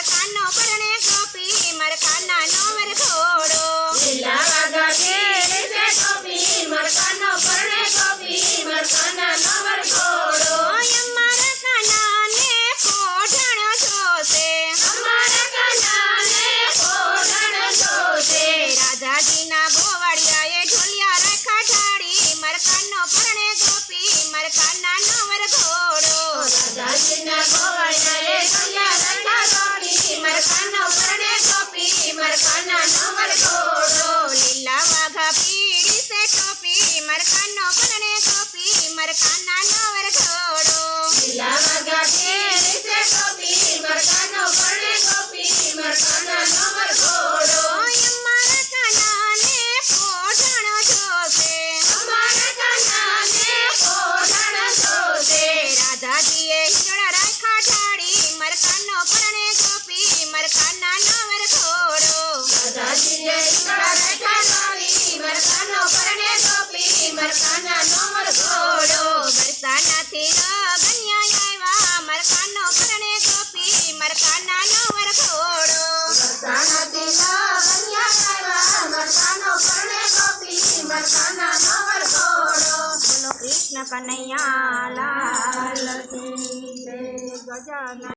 મરકાનો પરણે ગોપી મરકાના નો વરઘોડો લીલા વાઘા કેરે છે ગોપી મરકાનો પરણે ગોપી મરકાના નો વરઘોડો અમારા કાનાને કોઢણ જોશે અમારા કાનાને કોઢણ જોશે રાજાજીના ગોવાળિયાએ ઢોલિયા રાખા ઢાળી મરકાનો પરણે ગોપી મરકાના નો વરઘોડો રાજાજીના ગોવાળિયાએ ઢોલિયા રાખા ઢાળી મરકાનો પરણે ગોપી મરકાના નો વરઘોડો લીલા વાઘા પીળી સે ટોપી મરકાનો પરણે ગોપી મરકાના નો વરઘોડો લીલા વાઘા કેરે છે ગોપી મરકાનો પરણે ગોપી મરકાના નો વરઘોડો અમારા કાનાને કોઢણ જોશે અમારા કાનાને કોઢણ જોશે રાજાજીએ હિંડોળા રાખા ઢાળી મરકાનો પરણે ગોપી મરકાના નો વરઘોડો રાજાજીને ઈંડા રાખા ઢાળી મરકાનો પરણે ગોપી મરકાના નો વરઘોડો બરસાનાથી ગન્યા આવ્યા મરકાનો પરણે ગોપી મરકાના નો વરઘોડો બરસાનાથી કન્યા આવ્યા મરકાનો પરણે ગોપી મરકાના નો વરઘોડો બોલો કૃષ્ણ કનૈયા લાલ કી જય ગજાનન